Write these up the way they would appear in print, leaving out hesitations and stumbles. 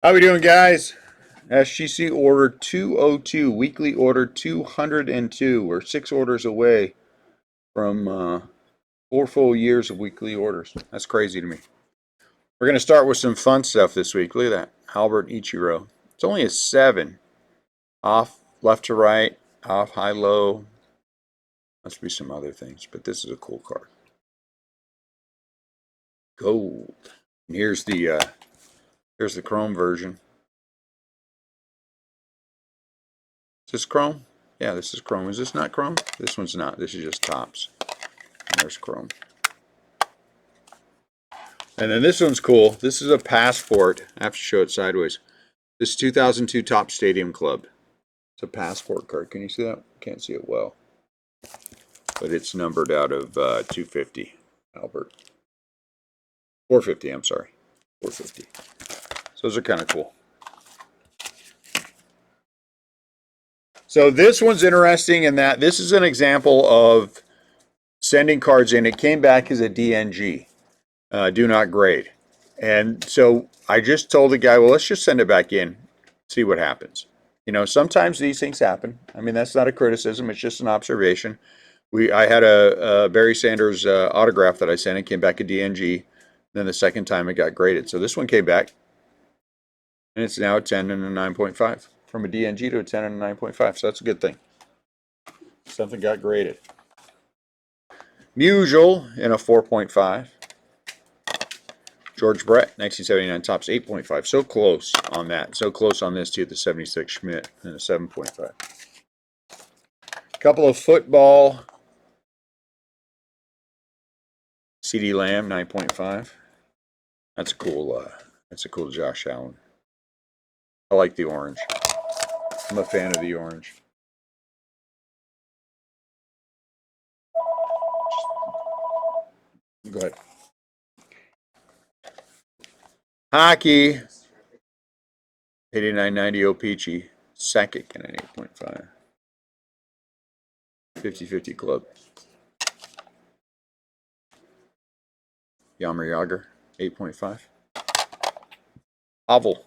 How we doing, guys? SGC order 202, weekly order 202. We're 6 orders away from 4 full years of weekly orders. That's crazy to me. We're going to start with some fun stuff this week. Look at that. Albert Ichiro. It's only a 7. Off left to right, off high low. Must be some other things, but this is a cool card. Gold. And here's the chrome version. Is this chrome? Yeah, this is chrome. Is this not chrome? This one's not. This is just tops. And there's chrome. And then this one's cool. This is a passport. I have to show it sideways. This 2002 Top Stadium Club. It's a passport card. Can you see that? Can't see it well. But it's numbered out of 250. Albert. 450, I'm sorry. 450. So those are kind of cool. So this one's interesting in that this is an example of sending cards in. It came back as a DNG, do not grade. And so I just told the guy, well, let's just send it back in, see what happens. You know, sometimes these things happen. I mean, that's not a criticism. It's just an observation. I had a Barry Sanders autograph that I sent. It came back a DNG. Then the second time it got graded. So this one came back, and it's now a 10 and a 9.5. From a DNG to a 10 and a 9.5. So that's a good thing. Something got graded. Musial in a 4.5. George Brett, 1979 tops, 8.5. So close on that. So close on this too, the 76 Schmidt and a 7.5. Couple of football. CD Lamb, 9.5. That's a cool Josh Allen. I like the orange. I'm a fan of the orange. Go ahead. Hockey. 89.90 O-Peachy. Sakic and an 8.5. 50-50 club. Yammer Yager, 8.5. Oval.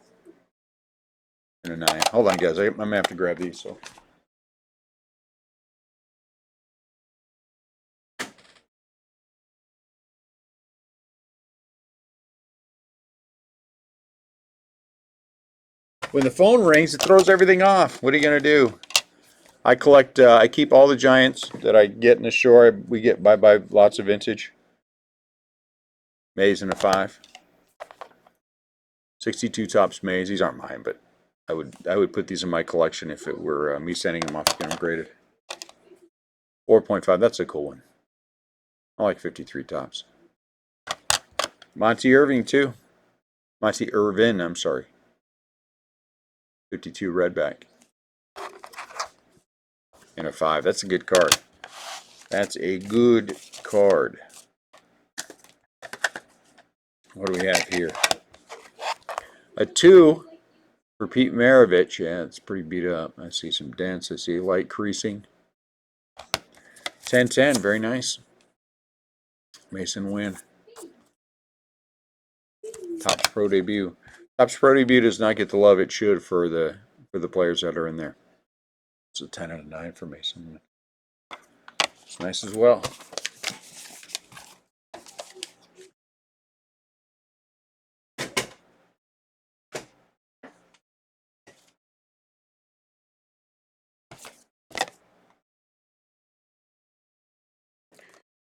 And a 9. Hold on, guys. I'm going to have to grab these. So. When the phone rings, it throws everything off. What are you going to do? I keep all the Giants that I get in the store. I buy lots of vintage. Mays in a 5. 62 tops Mays. These aren't mine, but I would put these in my collection if it were me sending them off to get them graded. 4.5. That's a cool one. I like 53 tops. Monty Irving too. Monty Irvin. I'm sorry. 52 redback. And a 5. That's a good card. That's a good card. What do we have here? A 2 for Pete Maravich. Yeah, it's pretty beat up. I see some dents. I see light creasing. 10-10. Very nice. Mason Wynn. Topps Pro debut. Topps Pro debut does not get the love it should for the players that are in there. It's a 10 out of 9 for Mason Wynn. It's nice as well.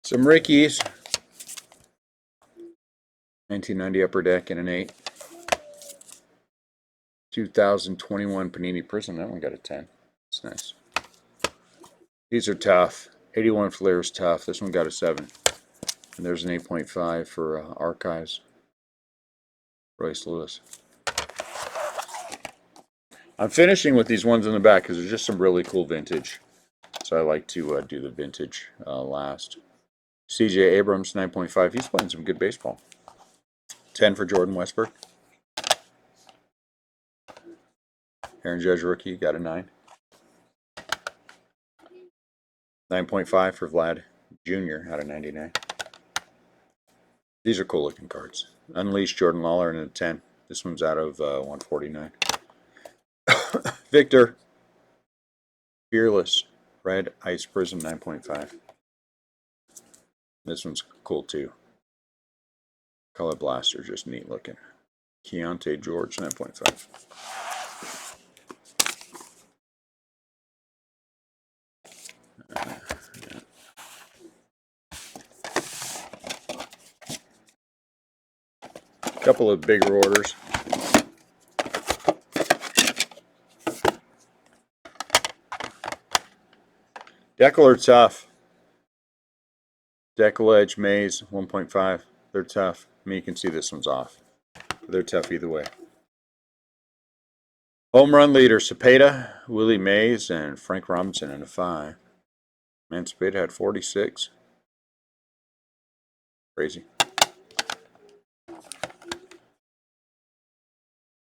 Some Rickies. 1990 Upper Deck and an 8. 2021 Panini Prism. That one got a 10. It's nice. These are tough. 81 Flair is tough. This one got a 7. And there's an 8.5 for Archives. Royce Lewis. I'm finishing with these ones in the back because there's just some really cool vintage. So I like to do the vintage last. CJ Abrams, 9.5. He's playing some good baseball. 10 for Jordan Westburg. Aaron Judge rookie, got a 9. 9.5 for Vlad Jr. out of 99. These are cool looking cards. Unleashed Jordan Lawler and a 10. This one's out of 149. Victor, Fearless, Red Ice Prism 9.5. This one's cool too. Color Blaster, just neat looking. Keontae George 9.5. Couple of bigger orders. Decal are tough. Decal Edge Maze 1.5. They're tough. I mean, you can see this one's off. They're tough either way. Home run leader Cepeda, Willie Mays, and Frank Robinson in a 5. Man, Cepeda had 46. Crazy.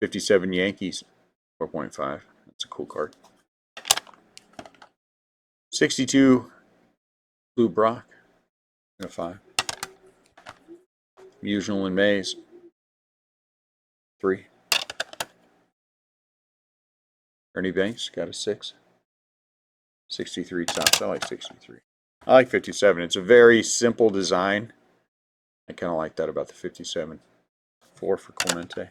57 Yankees, 4.5. That's a cool card. 62 Lou Brock in a 5. Usual in Mays, 3. Ernie Banks got a 6. 63 tops. I like 63. I like 57. It's a very simple design. I kind of like that about the 57. 4 for Clemente.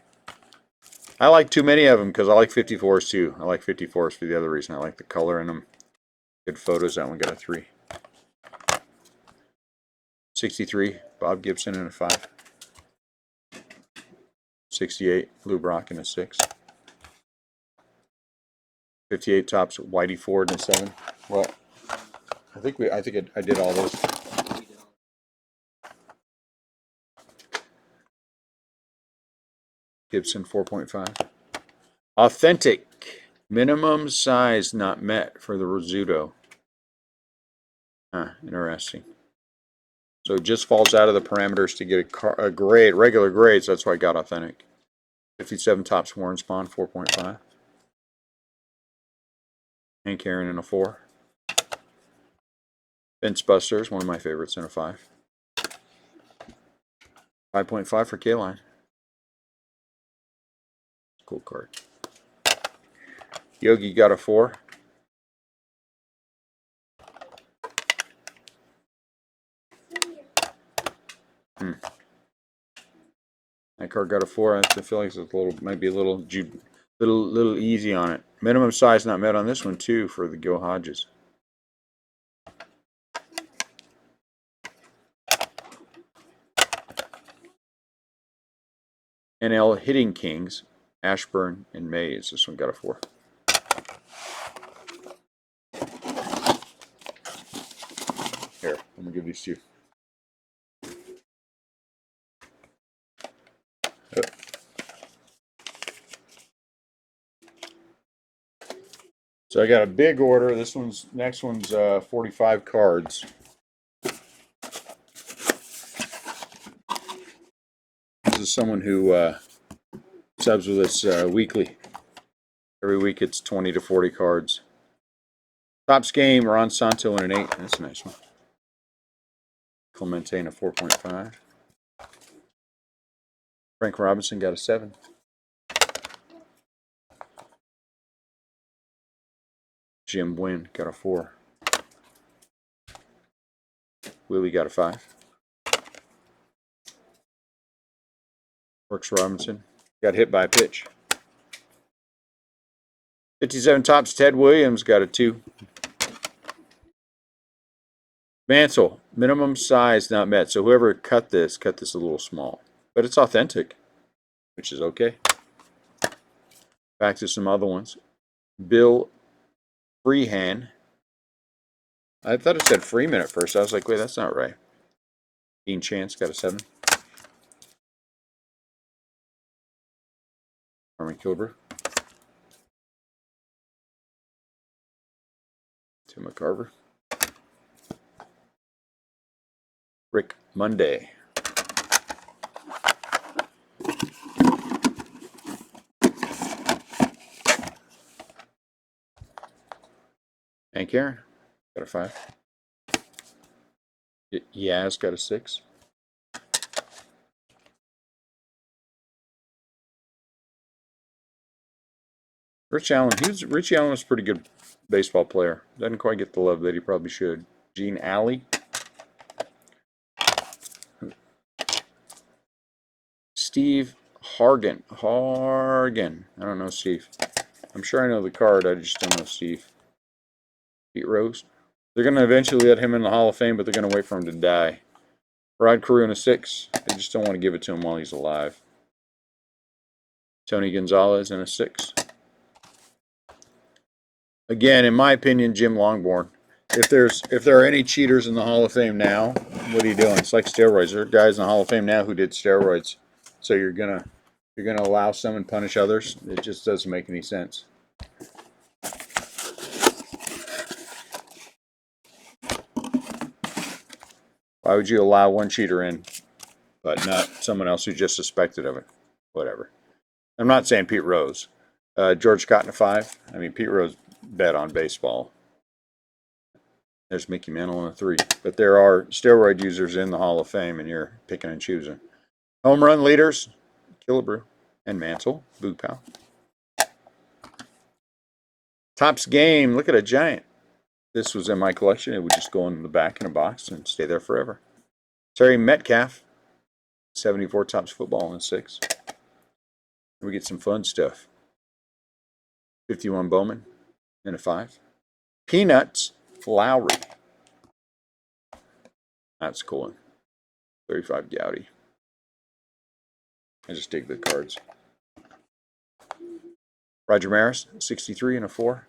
I like too many of them because I like 54s too. I like 54s for the other reason. I like the color in them. Good photos. That one got a 3. 63 Bob Gibson in a 5. 68 Lou Brock in a 6. 58 tops Whitey Ford in a 7. Well, I think I did all those. Gibson 4.5. Authentic. Minimum size not met for the Rizzuto. Interesting. So it just falls out of the parameters to get a grade, regular grade, so that's why I got authentic. 57 tops Warren Spawn 4.5. Hank Aaron in a 4. Vince Busters, one of my favorites, in a 5. 5.5 for K-Line. Cool card. Yogi got a 4. That card got a 4. I feel like it's might be a little easy on it. Minimum size not met on this one too for the Gil Hodges. NL Hitting Kings, Ashburn and Mays. This one got a 4. Here, I'm gonna give these to you. So I got a big order. Next one's 45 cards. This is someone who subs with us weekly. Every week it's 20 to 40 cards. Topps game, Ron Santo in an 8. That's a nice one. Clemente in a 4.5. Frank Robinson got a 7. Jim Wynn got a 4. Willie got a 5. Works Robinson got hit by a pitch. 57 tops Ted Williams got a 2. Mansell, minimum size not met. So whoever cut this a little small. But it's authentic, which is okay. Back to some other ones. Bill Freehan. I thought it said Freeman at first. I was like, wait, that's not right. Dean Chance got a 7. Norman Kilber. Tim McCarver. Rick Monday. Hank Aaron got a 5. Yaz got a 6. Richie Allen was a pretty good baseball player. Doesn't quite get the love that he probably should. Gene Alley. Steve Hargan. I don't know Steve. I'm sure I know the card. I just don't know Steve. Pete Rose. They're going to eventually let him in the Hall of Fame, but they're going to wait for him to die. Rod Carew in a 6. They just don't want to give it to him while he's alive. Tony Gonzalez in a 6. Again, in my opinion, Jim Longborn. If there are any cheaters in the Hall of Fame now, what are you doing? It's like steroids. There are guys in the Hall of Fame now who did steroids. So you're gonna allow some and punish others? It just doesn't make any sense. Why would you allow one cheater in, but not someone else who's just suspected of it? Whatever. I'm not saying Pete Rose. George Scott in a 5. I mean, Pete Rose bet on baseball. There's Mickey Mantle in a 3. But there are steroid users in the Hall of Fame, and you're picking and choosing. Home run leaders, Killebrew and Mantle, Boog Powell. Topps game, look at a giant. This was in my collection. It would just go in the back in a box and stay there forever. Terry Metcalf, 74 Topps football in a 6. We get some fun stuff. 51 Bowman in a 5. Peanuts Lowry. That's a cool one. 35 Gowdy. I just dig the cards. Roger Maris, 63 and a 4.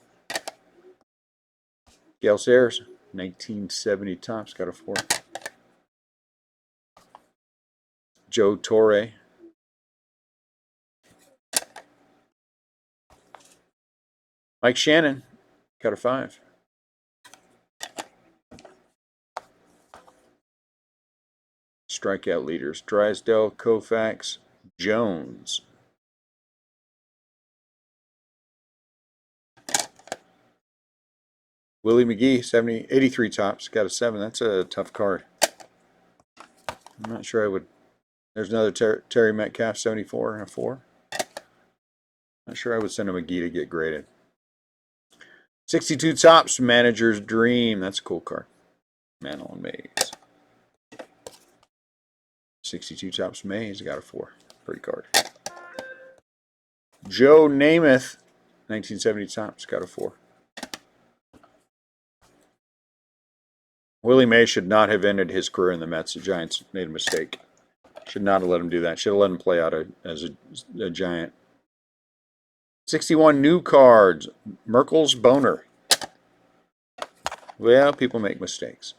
Gale Sayers, 1970 Topps, got a 4. Joe Torre. Mike Shannon, got a 5. Strikeout leaders, Drysdale, Koufax, Jones. Willie McGee, 83 Topps, got a 7. That's a tough card. I'm not sure I would. There's another Terry Metcalf, 74 and a 4. Not sure I would send a McGee to get graded. 62 Topps, Manager's Dream. That's a cool card. Mantle and Mays. 62 Topps, Mays, got a 4. Pretty card. Joe Namath, 1970 Topps, got a 4. Willie Mays should not have ended his career in the Mets. The Giants made a mistake. Should not have let him do that. Should have let him play out as a Giant. 61 new cards. Merkel's Boner. Well, people make mistakes.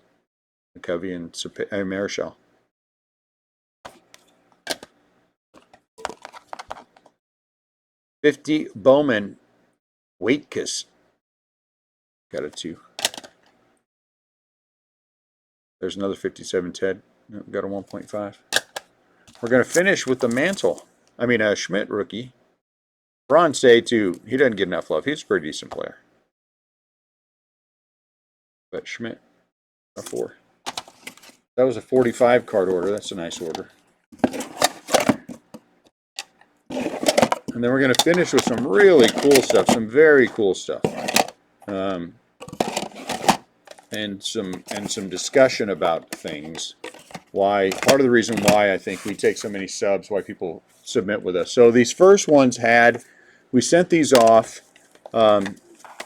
McCovey and Marichal. $50 Bowman Waitkus. Got a 2. There's another 57 Ted. Got a 1.5. We're going to finish with the Mantle. I mean, a Schmidt rookie. Bronze too. He doesn't get enough love. He's a pretty decent player. But Schmidt, a 4. That was a 45 card order. That's a nice order. And then we're going to finish with some really cool stuff. Some very cool stuff. And some discussion about things. Why, part of the reason why I think we take so many subs, why people submit with us. So these first ones we sent these off,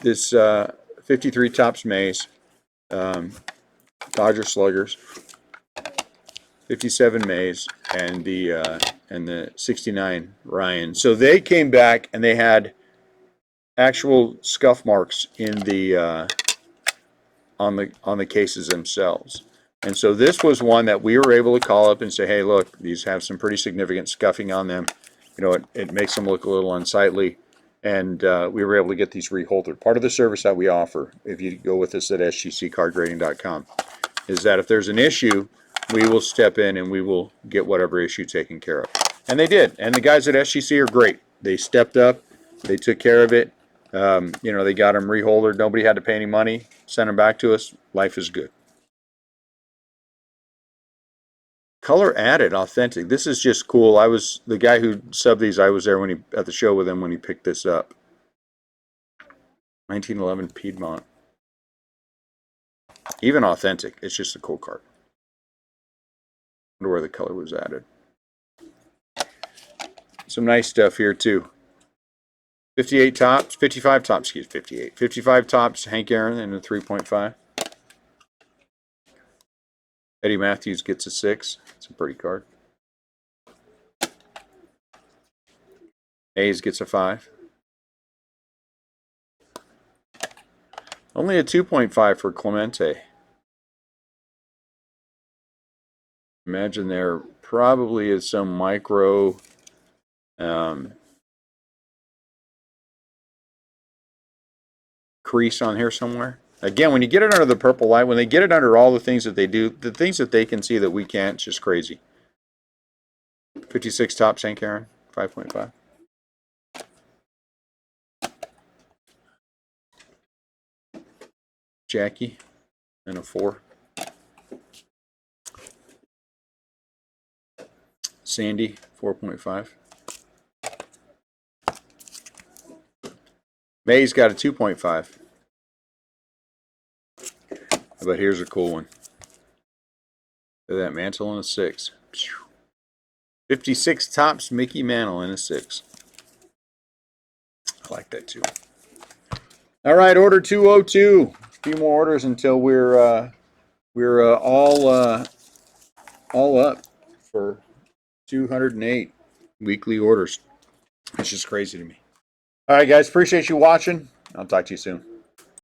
this 53 Topps Mays, Dodger Sluggers, 57 Mays, and the 69 Ryan. So they came back and they had actual scuff marks in the on the cases themselves. And so this was one that we were able to call up and say, hey, look, these have some pretty significant scuffing on them. You know, it makes them look a little unsightly. And we were able to get these reholdered. Part of the service that we offer, if you go with us at sgccardgrading.com, is that if there's an issue, we will step in and we will get whatever issue taken care of. And they did. And the guys at SGC are great. They stepped up. They took care of it. You know, they got them reholdered. Nobody had to pay any money. Sent them back to us. Life is good. Color added, authentic. This is just cool. I was the guy who subbed these. I was there at the show with him when he picked this up. 1911 Piedmont. Even authentic. It's just a cool card. Wonder where the color was added. Some nice stuff here too. 58 tops, 55 tops, excuse 58. 55 tops, Hank Aaron in a 3.5. Eddie Matthews gets a 6. It's a pretty card. Hayes gets a 5. Only a 2.5 for Clemente. Imagine there probably is some micro crease on here somewhere. Again, when you get it under the purple light, when they get it under all the things that they do, the things that they can see that we can't, it's just crazy. 56 top St. Karen, 5.5. Jackie, and a 4. Sandy, 4.5. May's got a 2.5. But here's a cool one. Look at that, Mantle in a 6. 56 tops Mickey Mantle in a 6. I like that too. All right, order 202. A few more orders until we're all up for 208 weekly orders. It's just crazy to me. All right, guys, appreciate you watching. I'll talk to you soon.